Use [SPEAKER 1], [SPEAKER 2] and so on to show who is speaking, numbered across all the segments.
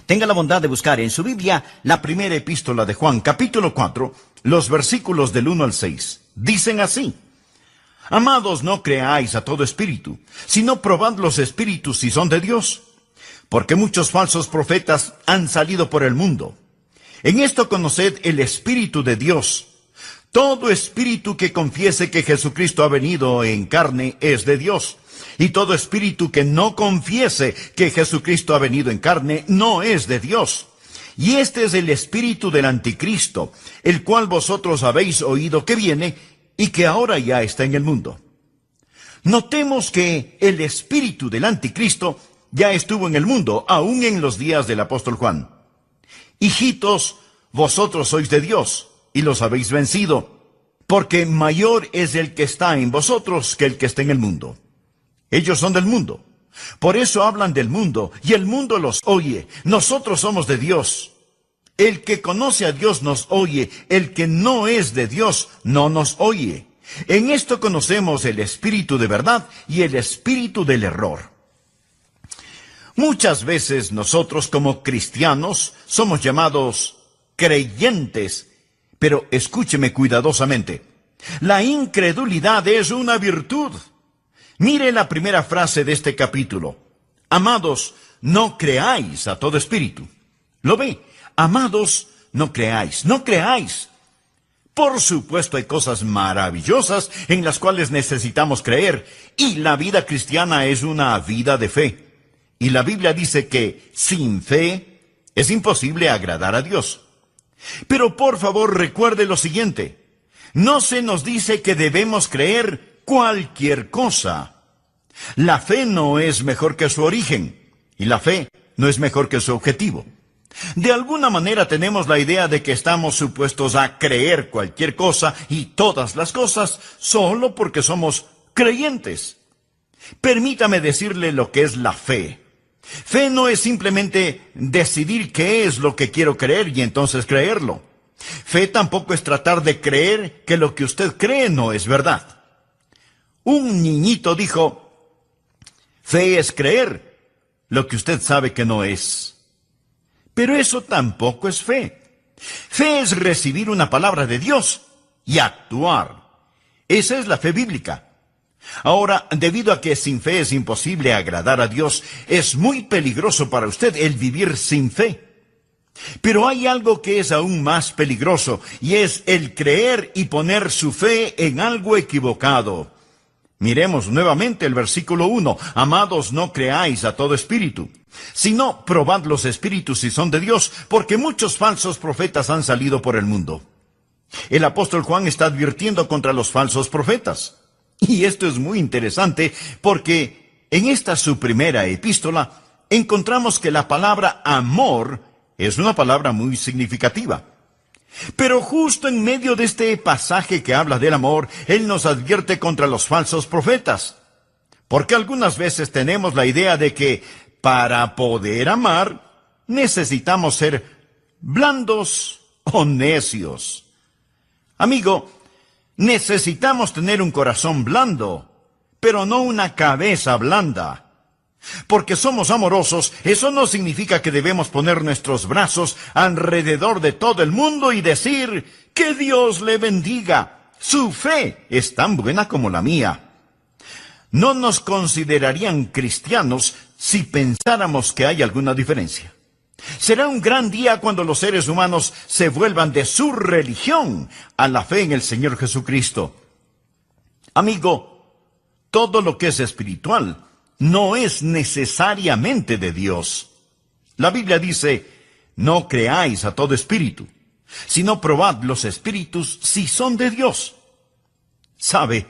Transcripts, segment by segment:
[SPEAKER 1] Tenga la bondad de buscar en su Biblia la primera epístola de Juan, capítulo 4, los versículos del 1 al 6. Dicen así: Amados, no creáis a todo espíritu, sino probad los espíritus si son de Dios, porque muchos falsos profetas han salido por el mundo. En esto conoced el Espíritu de Dios. Todo espíritu que confiese que Jesucristo ha venido en carne es de Dios. Y todo espíritu que no confiese que Jesucristo ha venido en carne no es de Dios. Y este es el espíritu del anticristo, el cual vosotros habéis oído que viene y que ahora ya está en el mundo. Notemos que el espíritu del anticristo ya estuvo en el mundo, aún en los días del apóstol Juan. Hijitos, vosotros sois de Dios y los habéis vencido, porque mayor es el que está en vosotros que el que está en el mundo. Ellos son del mundo, por eso hablan del mundo, y el mundo los oye. Nosotros somos de Dios. El que conoce a Dios nos oye, el que no es de Dios no nos oye. En esto conocemos el espíritu de verdad y el espíritu del error. Muchas veces nosotros como cristianos somos llamados creyentes, pero escúcheme cuidadosamente. La incredulidad es una virtud. Mire la primera frase de este capítulo. Amados, no creáis a todo espíritu. ¿Lo ve? Amados, no creáis, no creáis. Por supuesto, hay cosas maravillosas en las cuales necesitamos creer, y la vida cristiana es una vida de fe. Y la Biblia dice que sin fe es imposible agradar a Dios. Pero por favor recuerde lo siguiente: no se nos dice que debemos creer cualquier cosa. La fe no es mejor que su origen, y la fe no es mejor que su objetivo. De alguna manera tenemos la idea de que estamos supuestos a creer cualquier cosa y todas las cosas solo porque somos creyentes. Permítame decirle lo que es la fe. Fe no es simplemente decidir qué es lo que quiero creer y entonces creerlo. Fe tampoco es tratar de creer que lo que usted cree no es verdad. Un niñito dijo: fe es creer lo que usted sabe que no es. Pero eso tampoco es fe. Fe es recibir una palabra de Dios y actuar. Esa es la fe bíblica. Ahora, debido a que sin fe es imposible agradar a Dios, es muy peligroso para usted el vivir sin fe. Pero hay algo que es aún más peligroso, y es el creer y poner su fe en algo equivocado. Miremos nuevamente el versículo 1. Amados, no creáis a todo espíritu, sino probad los espíritus si son de Dios, porque muchos falsos profetas han salido por el mundo. El apóstol Juan está advirtiendo contra los falsos profetas. Y esto es muy interesante porque en esta su primera epístola encontramos que la palabra amor es una palabra muy significativa. Pero justo en medio de este pasaje que habla del amor, él nos advierte contra los falsos profetas. Porque algunas veces tenemos la idea de que para poder amar necesitamos ser blandos o necios. Amigo, necesitamos tener un corazón blando, pero no una cabeza blanda. Porque somos amorosos, eso no significa que debemos poner nuestros brazos alrededor de todo el mundo y decir: que Dios le bendiga, su fe es tan buena como la mía. No nos considerarían cristianos si pensáramos que hay alguna diferencia. Será un gran día cuando los seres humanos se vuelvan de su religión a la fe en el Señor Jesucristo. Amigo, todo lo que es espiritual no es necesariamente de Dios. La Biblia dice: no creáis a todo espíritu, sino probad los espíritus si son de Dios. ¿Sabe?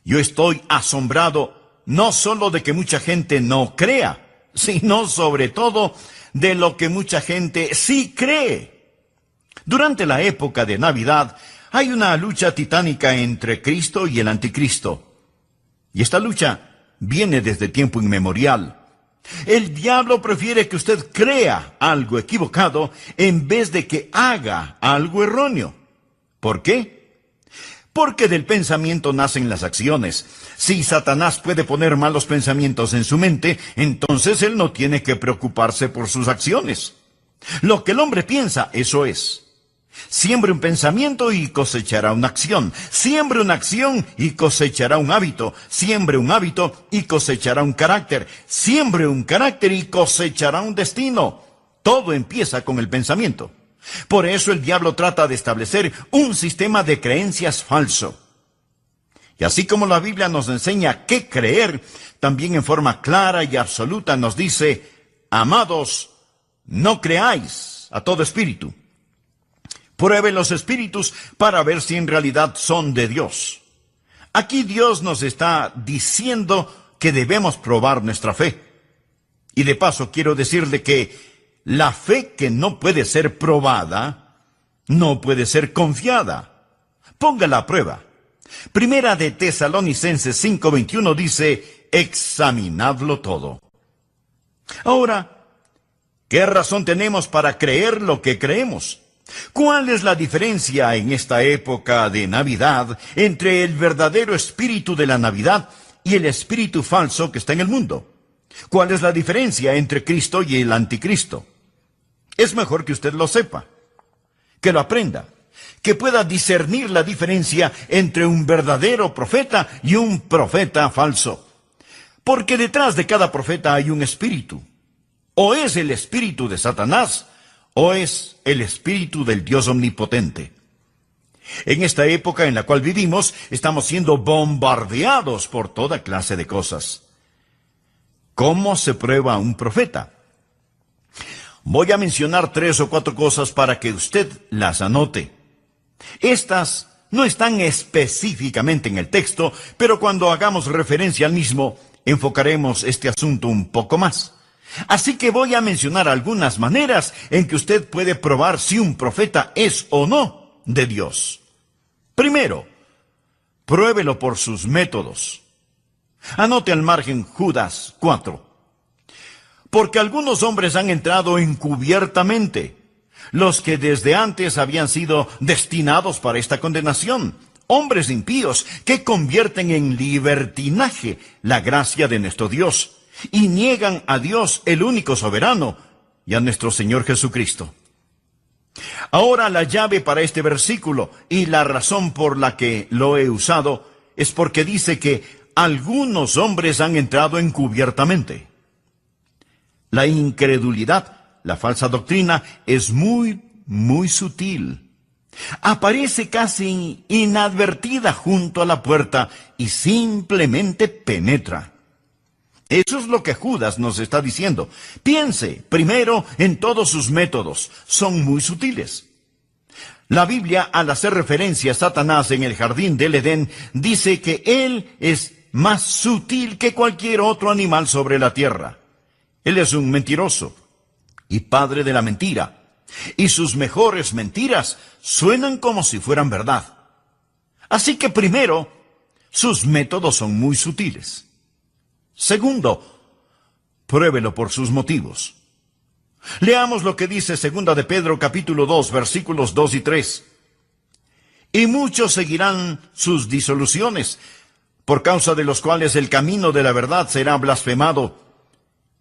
[SPEAKER 1] Yo estoy asombrado no solo de que mucha gente no crea, sino sobre todo de lo que mucha gente sí cree. Durante la época de Navidad hay una lucha titánica entre Cristo y el anticristo. Y esta lucha viene desde tiempo inmemorial. El diablo prefiere que usted crea algo equivocado en vez de que haga algo erróneo. ¿Por qué? Porque del pensamiento nacen las acciones. Si Satanás puede poner malos pensamientos en su mente, entonces él no tiene que preocuparse por sus acciones. Lo que el hombre piensa, eso es. Siembre un pensamiento y cosechará una acción. Siembre una acción y cosechará un hábito. Siembre un hábito y cosechará un carácter. Siembre un carácter y cosechará un destino. Todo empieza con el pensamiento. Por eso el diablo trata de establecer un sistema de creencias falso. Y así como la Biblia nos enseña qué creer, también en forma clara y absoluta nos dice: amados, no creáis a todo espíritu. Pruebe los espíritus para ver si en realidad son de Dios. Aquí Dios nos está diciendo que debemos probar nuestra fe. Y de paso quiero decirle que la fe que no puede ser probada, no puede ser confiada. Póngala a prueba. Primera de Tesalonicenses 5:21 dice: examinadlo todo. Ahora, ¿qué razón tenemos para creer lo que creemos? ¿Cuál es la diferencia en esta época de Navidad entre el verdadero espíritu de la Navidad y el espíritu falso que está en el mundo? ¿Cuál es la diferencia entre Cristo y el anticristo? Es mejor que usted lo sepa, que lo aprenda, que pueda discernir la diferencia entre un verdadero profeta y un profeta falso. Porque detrás de cada profeta hay un espíritu. O es el espíritu de Satanás, o es el espíritu del Dios omnipotente. En esta época en la cual vivimos, estamos siendo bombardeados por toda clase de cosas. ¿Cómo se prueba un profeta? Voy a mencionar 3 o 4 cosas para que usted las anote. Estas no están específicamente en el texto, pero cuando hagamos referencia al mismo, enfocaremos este asunto un poco más. Así que voy a mencionar algunas maneras en que usted puede probar si un profeta es o no de Dios. Primero, pruébelo por sus métodos. Anote al margen Judas 4. Porque algunos hombres han entrado encubiertamente, los que desde antes habían sido destinados para esta condenación, hombres impíos que convierten en libertinaje la gracia de nuestro Dios, y niegan a Dios, el único soberano, y a nuestro Señor Jesucristo. Ahora la llave para este versículo, y la razón por la que lo he usado, es porque dice que algunos hombres han entrado encubiertamente. La incredulidad, la falsa doctrina, es muy sutil. Aparece casi inadvertida junto a la puerta y simplemente penetra. Eso es lo que Judas nos está diciendo. Piense primero en todos sus métodos. Son muy sutiles. La Biblia, al hacer referencia a Satanás en el jardín del Edén, dice que él es más sutil que cualquier otro animal sobre la tierra. Él es un mentiroso y padre de la mentira, y sus mejores mentiras suenan como si fueran verdad. Así que primero, sus métodos son muy sutiles. Segundo, pruébelo por sus motivos. Leamos lo que dice 2 de Pedro capítulo 2, versículos 2 y 3. Y muchos seguirán sus disoluciones, por causa de los cuales el camino de la verdad será blasfemado,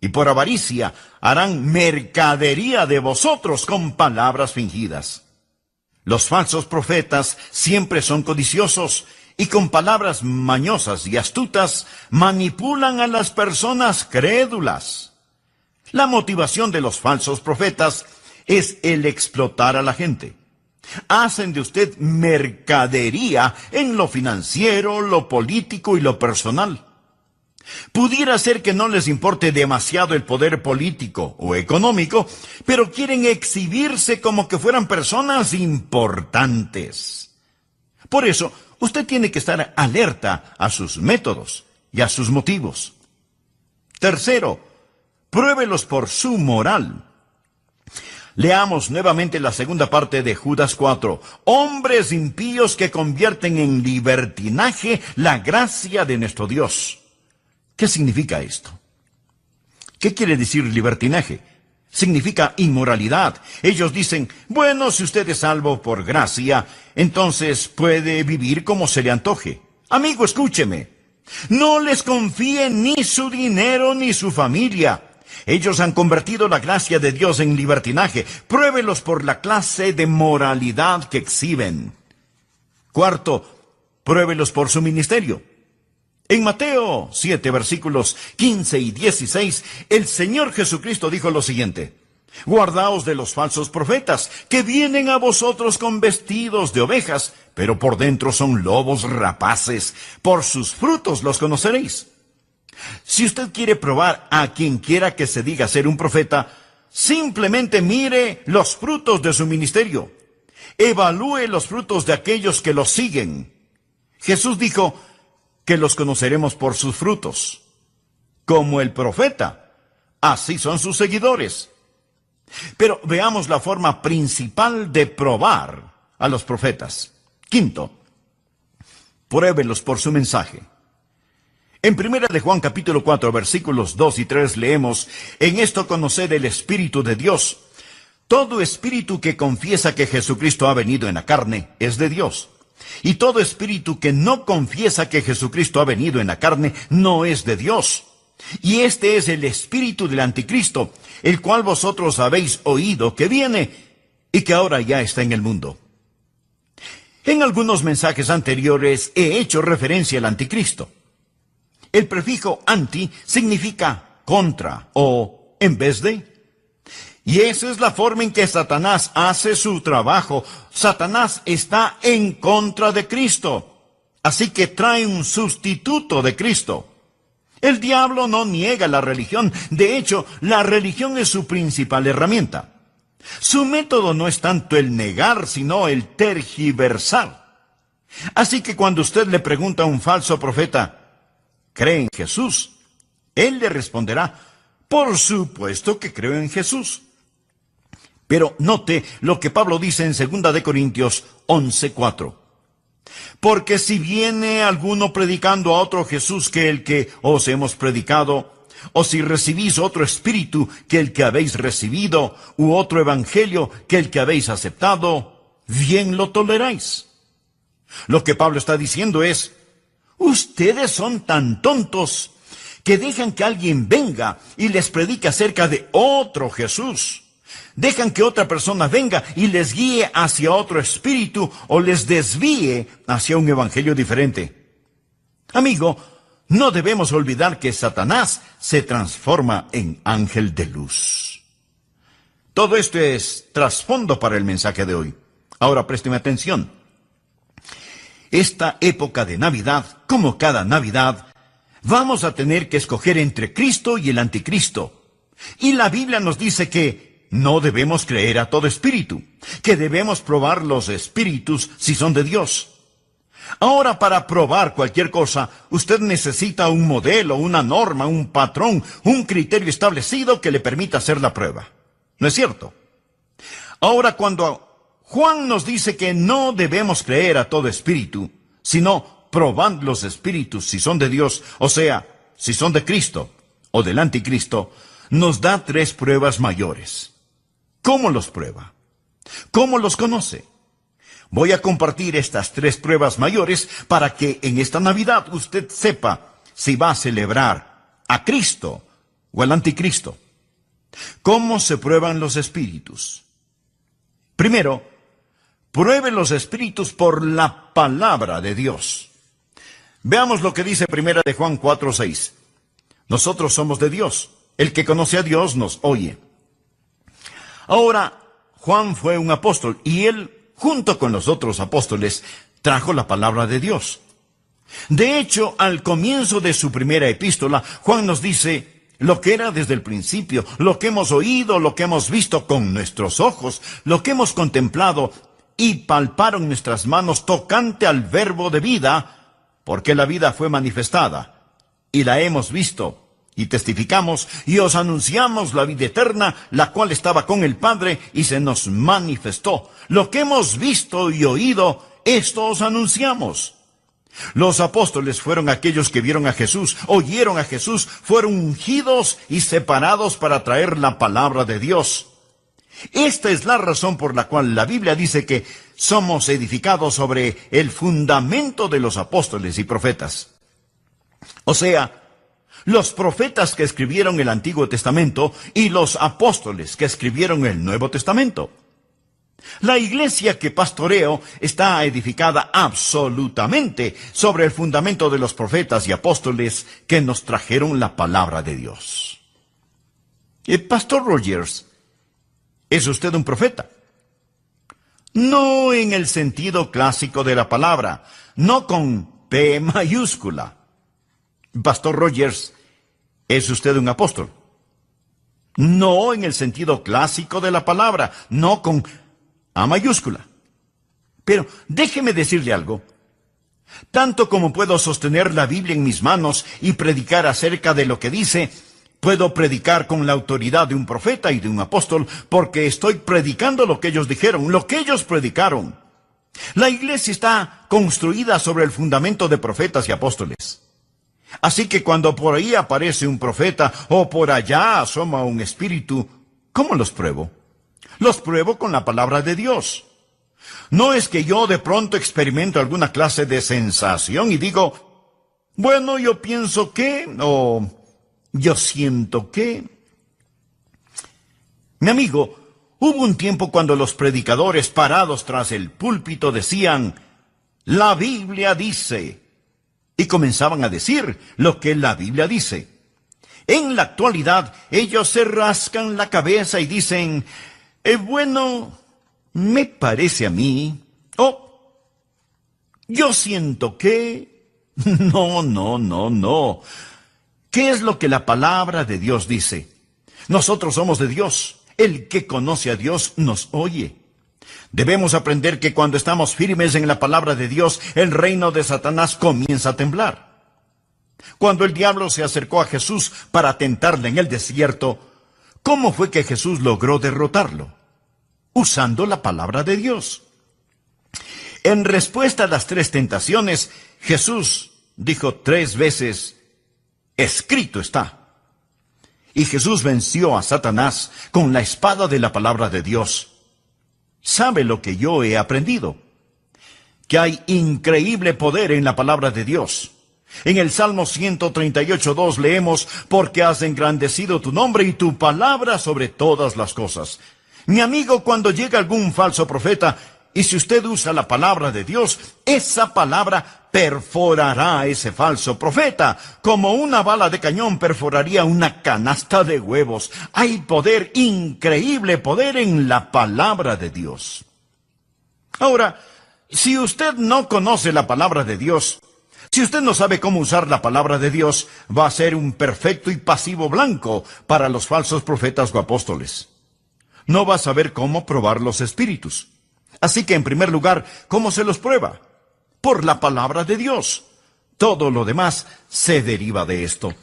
[SPEAKER 1] y por avaricia harán mercadería de vosotros con palabras fingidas. Los falsos profetas siempre son codiciosos, y con palabras mañosas y astutas manipulan a las personas crédulas. La motivación de los falsos profetas es el explotar a la gente. Hacen de usted mercadería en lo financiero, lo político y lo personal. Pudiera ser que no les importe demasiado el poder político o económico, pero quieren exhibirse como que fueran personas importantes. Por eso, usted tiene que estar alerta a sus métodos y a sus motivos. Tercero, pruébelos por su moral. Leamos nuevamente la segunda parte de Judas 4. Hombres impíos que convierten en libertinaje la gracia de nuestro Dios. ¿Qué significa esto? ¿Qué quiere decir libertinaje? significa inmoralidad. Ellos dicen, bueno, si usted es salvo por gracia, entonces puede vivir como se le antoje. Amigo, escúcheme. No les confíe ni su dinero ni su familia. Ellos han convertido la gracia de Dios en libertinaje. Pruébelos por la clase de moralidad que exhiben. Cuarto, pruébelos por su ministerio. En Mateo 7, versículos 15 y 16, el Señor Jesucristo dijo lo siguiente: guardaos de los falsos profetas, que vienen a vosotros con vestidos de ovejas, pero por dentro son lobos rapaces. Por sus frutos los conoceréis. Si usted quiere probar a quien quiera que se diga ser un profeta, simplemente mire los frutos de su ministerio. Evalúe los frutos de aquellos que los siguen. Jesús dijo que los conoceremos por sus frutos. Como el profeta, así son sus seguidores. Pero veamos la forma principal de probar a los profetas. Quinto, pruébelos por su mensaje. En 1 de Juan capítulo 4, versículos 2 y 3 leemos: en esto conoced el Espíritu de Dios. Todo espíritu que confiesa que Jesucristo ha venido en la carne es de Dios. Y todo espíritu que no confiesa que Jesucristo ha venido en la carne no es de Dios. Y este es el espíritu del anticristo, el cual vosotros habéis oído que viene y que ahora ya está en el mundo. En algunos mensajes anteriores he hecho referencia al anticristo. El prefijo anti significa contra o en vez de. Y esa es la forma en que Satanás hace su trabajo. Satanás está en contra de Cristo. Así que trae un sustituto de Cristo. El diablo no niega la religión. De hecho, la religión es su principal herramienta. Su método no es tanto el negar, sino el tergiversar. Así que cuando usted le pregunta a un falso profeta, ¿cree en Jesús?, él le responderá, por supuesto que creo en Jesús. Pero note lo que Pablo dice en 2 de Corintios 11:4. Porque si viene alguno predicando a otro Jesús que el que os hemos predicado, o si recibís otro espíritu que el que habéis recibido, u otro evangelio que el que habéis aceptado, bien lo toleráis. Lo que Pablo está diciendo es, ustedes son tan tontos que dejan que alguien venga y les predique acerca de otro Jesús. Dejan que otra persona venga y les guíe hacia otro espíritu o les desvíe hacia un evangelio diferente. Amigo, no debemos olvidar que Satanás se transforma en ángel de luz. Todo esto es trasfondo para el mensaje de hoy. Ahora présteme atención. Esta época de Navidad, como cada Navidad, vamos a tener que escoger entre Cristo y el anticristo. Y la Biblia nos dice que no debemos creer a todo espíritu, que debemos probar los espíritus si son de Dios. Ahora, para probar cualquier cosa, usted necesita un modelo, una norma, un patrón, un criterio establecido que le permita hacer la prueba. ¿No es cierto? Ahora, cuando Juan nos dice que no debemos creer a todo espíritu, sino probad los espíritus si son de Dios, o sea, si son de Cristo o del anticristo, nos da 3 pruebas mayores. ¿Cómo los prueba? ¿Cómo los conoce? Voy a compartir estas 3 pruebas mayores para que en esta Navidad usted sepa si va a celebrar a Cristo o al anticristo. ¿Cómo se prueban los espíritus? Primero, pruebe los espíritus por la palabra de Dios. Veamos lo que dice 1 de Juan 4:6. Nosotros somos de Dios. El que conoce a Dios nos oye. Ahora, Juan fue un apóstol y él, junto con los otros apóstoles, trajo la palabra de Dios. De hecho, al comienzo de su primera epístola, Juan nos dice lo que era desde el principio, lo que hemos oído, lo que hemos visto con nuestros ojos, lo que hemos contemplado y palparon nuestras manos tocante al verbo de vida, porque la vida fue manifestada y la hemos visto. Y testificamos y os anunciamos la vida eterna, la cual estaba con el Padre y se nos manifestó. Lo que hemos visto y oído, esto os anunciamos. Los apóstoles fueron aquellos que vieron a Jesús, oyeron a Jesús, fueron ungidos y separados para traer la palabra de Dios. Esta es la razón por la cual la Biblia dice que somos edificados sobre el fundamento de los apóstoles y profetas. O sea, los profetas que escribieron el Antiguo Testamento y los apóstoles que escribieron el Nuevo Testamento. La iglesia que pastoreo está edificada absolutamente sobre el fundamento de los profetas y apóstoles que nos trajeron la palabra de Dios. Pastor Rogers, ¿es usted un profeta? No en el sentido clásico de la palabra, no con P mayúscula. Pastor Rogers, ¿es usted un apóstol? No en el sentido clásico de la palabra, no con A mayúscula. Pero déjeme decirle algo. Tanto como puedo sostener la Biblia en mis manos y predicar acerca de lo que dice, puedo predicar con la autoridad de un profeta y de un apóstol, porque estoy predicando lo que ellos dijeron, lo que ellos predicaron. La iglesia está construida sobre el fundamento de profetas y apóstoles. Así que cuando por ahí aparece un profeta o por allá asoma un espíritu, ¿cómo los pruebo? Los pruebo con la palabra de Dios. No es que yo de pronto experimento alguna clase de sensación y digo, bueno, yo pienso que, o yo siento que. Mi amigo, hubo un tiempo cuando los predicadores parados tras el púlpito decían, la Biblia dice, y comenzaban a decir lo que la Biblia dice. En la actualidad, ellos se rascan la cabeza y dicen, bueno, me parece a mí, yo siento que, no. ¿Qué es lo que la palabra de Dios dice? Nosotros somos de Dios. El que conoce a Dios nos oye. Debemos aprender que cuando estamos firmes en la palabra de Dios, el reino de Satanás comienza a temblar. Cuando el diablo se acercó a Jesús para tentarle en el desierto, ¿cómo fue que Jesús logró derrotarlo? Usando la palabra de Dios. En respuesta a las 3 tentaciones, Jesús dijo 3 veces, escrito está. Y Jesús venció a Satanás con la espada de la palabra de Dios. ¿Sabe lo que yo he aprendido? Que hay increíble poder en la palabra de Dios. En el Salmo 138:2 leemos, porque has engrandecido tu nombre y tu palabra sobre todas las cosas. Mi amigo, cuando llega algún falso profeta, y si usted usa la palabra de Dios, esa palabra perforará a ese falso profeta, como una bala de cañón perforaría una canasta de huevos. Hay poder, increíble poder en la palabra de Dios. Ahora, si usted no conoce la palabra de Dios, si usted no sabe cómo usar la palabra de Dios, va a ser un perfecto y pasivo blanco para los falsos profetas o apóstoles. No va a saber cómo probar los espíritus. Así que, en primer lugar, ¿cómo se los prueba? Por la palabra de Dios. Todo lo demás se deriva de esto.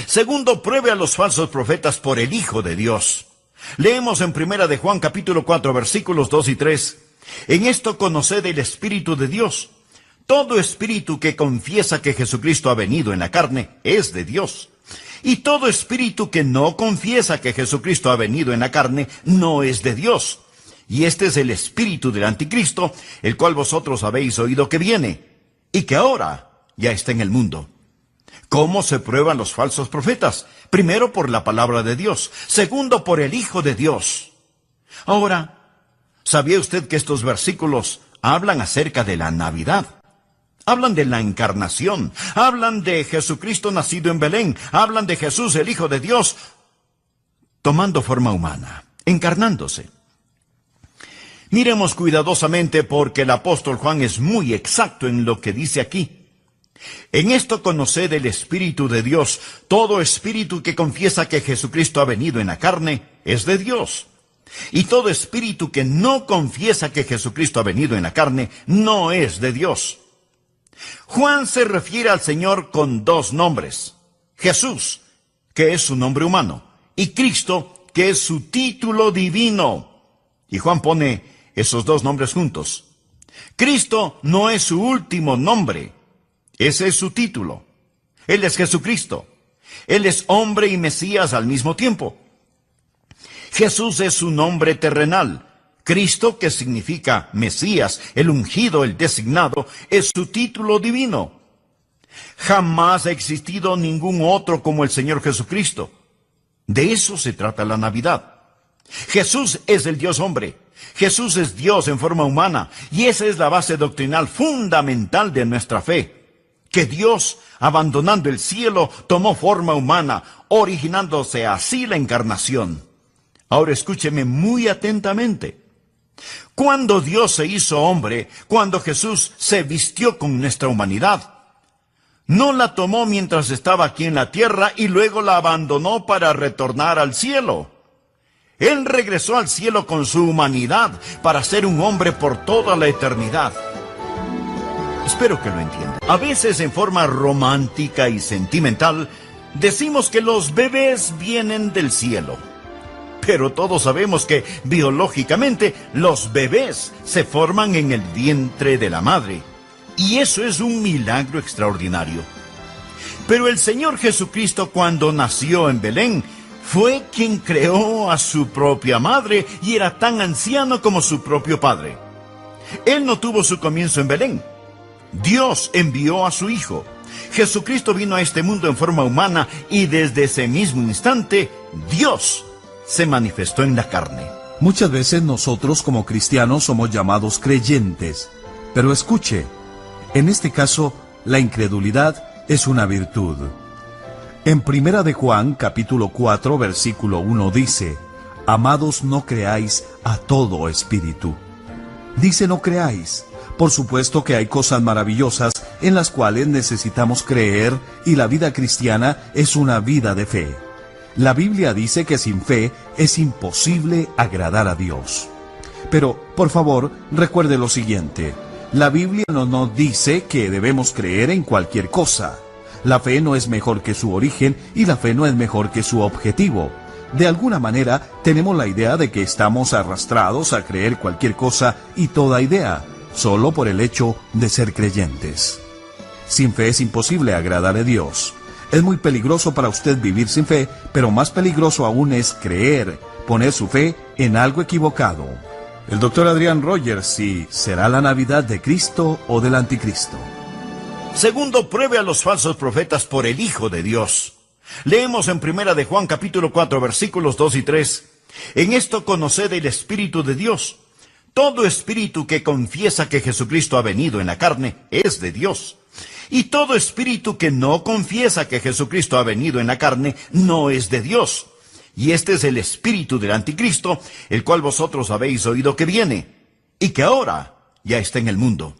[SPEAKER 1] Segundo, pruebe a los falsos profetas por el Hijo de Dios. Leemos en 1 de Juan capítulo 4, versículos 2 y 3. En esto conoced el Espíritu de Dios. Todo espíritu que confiesa que Jesucristo ha venido en la carne es de Dios. Y todo espíritu que no confiesa que Jesucristo ha venido en la carne no es de Dios. Y este es el espíritu del anticristo, el cual vosotros habéis oído que viene, y que ahora ya está en el mundo. ¿Cómo se prueban los falsos profetas? Primero, por la palabra de Dios. Segundo, por el Hijo de Dios. Ahora, ¿sabía usted que estos versículos hablan acerca de la Navidad? Hablan de la encarnación, hablan de Jesucristo nacido en Belén, hablan de Jesús, el Hijo de Dios, tomando forma humana, encarnándose. Miremos cuidadosamente porque el apóstol Juan es muy exacto en lo que dice aquí. En esto conoced el Espíritu de Dios. Todo espíritu que confiesa que Jesucristo ha venido en la carne es de Dios. Y todo espíritu que no confiesa que Jesucristo ha venido en la carne no es de Dios. Juan se refiere al Señor con 2 nombres. Jesús, que es su nombre humano, y Cristo, que es su título divino. Y Juan pone esos 2 nombres juntos. Cristo no es su último nombre. Ese es su título. Él es Jesucristo. Él es hombre y Mesías al mismo tiempo. Jesús es su nombre terrenal. Cristo, que significa Mesías, el ungido, el designado, es su título divino. Jamás ha existido ningún otro como el Señor Jesucristo. De eso se trata la Navidad. Jesús es el Dios hombre. Jesús es Dios en forma humana, y esa es la base doctrinal fundamental de nuestra fe. Que Dios, abandonando el cielo, tomó forma humana, originándose así la encarnación. Ahora escúcheme muy atentamente. Cuando Dios se hizo hombre, cuando Jesús se vistió con nuestra humanidad, no la tomó mientras estaba aquí en la tierra y luego la abandonó para retornar al cielo. Él regresó al cielo con su humanidad para ser un hombre por toda la eternidad. Espero que lo entiendan. A veces, en forma romántica y sentimental, decimos que los bebés vienen del cielo. Pero todos sabemos que, biológicamente, los bebés se forman en el vientre de la madre. Y eso es un milagro extraordinario. Pero el Señor Jesucristo, cuando nació en Belén, fue quien creó a su propia madre y era tan anciano como su propio padre. Él no tuvo su comienzo en Belén. Dios envió a su Hijo. Jesucristo vino a este mundo en forma humana y desde ese mismo instante, Dios se manifestó en la carne.
[SPEAKER 2] Muchas veces nosotros como cristianos somos llamados creyentes. Pero escuche, en este caso, la incredulidad es una virtud. En Primera de Juan, capítulo 4, versículo 1 dice: Amados, no creáis a todo espíritu. Dice no creáis. Por supuesto que hay cosas maravillosas en las cuales necesitamos creer, y la vida cristiana es una vida de fe. La Biblia dice que sin fe es imposible agradar a Dios. Pero, por favor, recuerde lo siguiente. La Biblia no nos dice que debemos creer en cualquier cosa. La fe no es mejor que su origen y la fe no es mejor que su objetivo. De alguna manera, tenemos la idea de que estamos arrastrados a creer cualquier cosa y toda idea, solo por el hecho de ser creyentes. Sin fe es imposible agradar a Dios. Es muy peligroso para usted vivir sin fe, pero más peligroso aún es creer, poner su fe en algo equivocado. El doctor Adrián Rogers, si será la Navidad de Cristo o del Anticristo.
[SPEAKER 1] Segundo, pruebe a los falsos profetas por el Hijo de Dios. Leemos en Primera de Juan capítulo 4 versículos 2 y 3. En esto conoced el Espíritu de Dios. Todo espíritu que confiesa que Jesucristo ha venido en la carne es de Dios. Y todo espíritu que no confiesa que Jesucristo ha venido en la carne no es de Dios. Y este es el espíritu del Anticristo, el cual vosotros habéis oído que viene, y que ahora ya está en el mundo.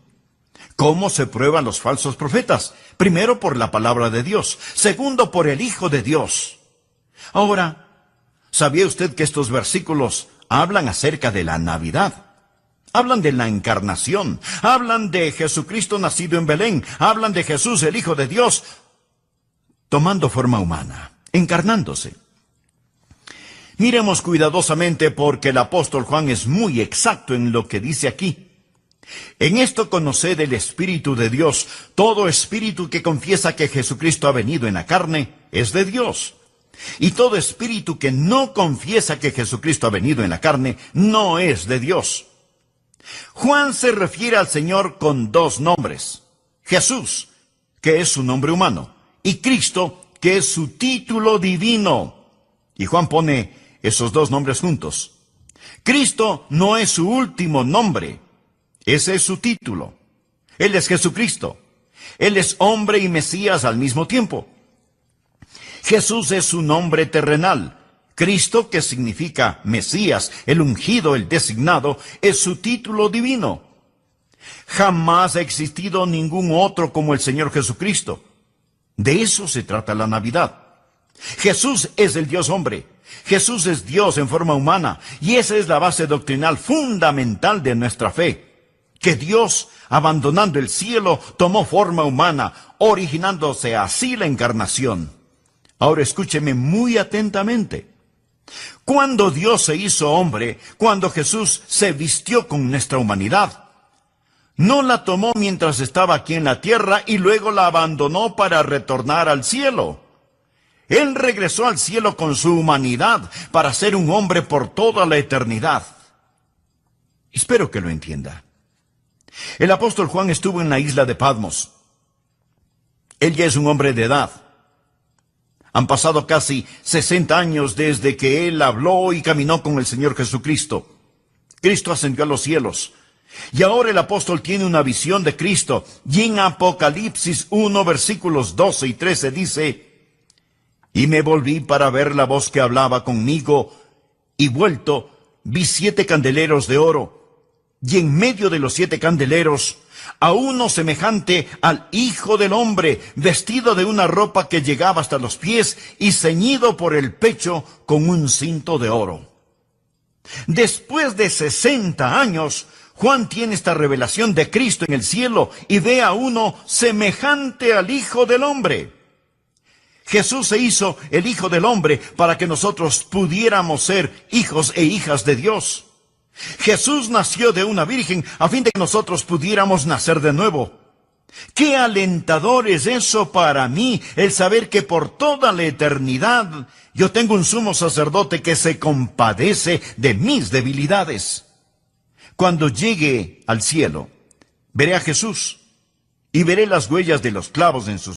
[SPEAKER 1] ¿Cómo se prueban los falsos profetas? Primero, por la palabra de Dios. Segundo, por el Hijo de Dios. Ahora, ¿sabía usted que estos versículos hablan acerca de la Navidad? Hablan de la encarnación. Hablan de Jesucristo nacido en Belén. Hablan de Jesús, el Hijo de Dios, tomando forma humana, encarnándose. Miremos cuidadosamente porque el apóstol Juan es muy exacto en lo que dice aquí. En esto conoced el Espíritu de Dios. Todo espíritu que confiesa que Jesucristo ha venido en la carne es de Dios. Y todo espíritu que no confiesa que Jesucristo ha venido en la carne no es de Dios. Juan se refiere al Señor con dos nombres: Jesús, que es su nombre humano, y Cristo, que es su título divino. Y Juan pone esos dos nombres juntos. Cristo no es su último nombre. Ese es su título. Él es Jesucristo. Él es hombre y Mesías al mismo tiempo. Jesús es su nombre terrenal. Cristo, que significa Mesías, el ungido, el designado, es su título divino. Jamás ha existido ningún otro como el Señor Jesucristo. De eso se trata la Navidad. Jesús es el Dios hombre. Jesús es Dios en forma humana, y esa es la base doctrinal fundamental de nuestra fe. Que Dios, abandonando el cielo, tomó forma humana, originándose así la encarnación. Ahora escúcheme muy atentamente. Cuando Dios se hizo hombre, cuando Jesús se vistió con nuestra humanidad, No la tomó mientras estaba aquí en la tierra y luego la abandonó para retornar al cielo. Él regresó al cielo con su humanidad para ser un hombre por toda la eternidad. Espero que lo entienda. El apóstol Juan estuvo en la isla de Patmos. Él ya es un hombre de edad. Han pasado casi 60 años desde que él habló y caminó con el Señor Jesucristo. Cristo ascendió a los cielos. Y ahora el apóstol tiene una visión de Cristo. Y en Apocalipsis 1, versículos 12 y 13 dice: Y me volví para ver la voz que hablaba conmigo, y vuelto, vi 7 candeleros de oro, y en medio de los 7 candeleros, a uno semejante al Hijo del Hombre, vestido de una ropa que llegaba hasta los pies, y ceñido por el pecho con un cinto de oro. Después de 60 años, Juan tiene esta revelación de Cristo en el cielo, y ve a uno semejante al Hijo del Hombre. Jesús se hizo el Hijo del Hombre para que nosotros pudiéramos ser hijos e hijas de Dios. Jesús nació de una virgen a fin de que nosotros pudiéramos nacer de nuevo. ¡Qué alentador es eso para mí, el saber que por toda la eternidad yo tengo un sumo sacerdote que se compadece de mis debilidades! Cuando llegue al cielo, veré a Jesús y veré las huellas de los clavos en sus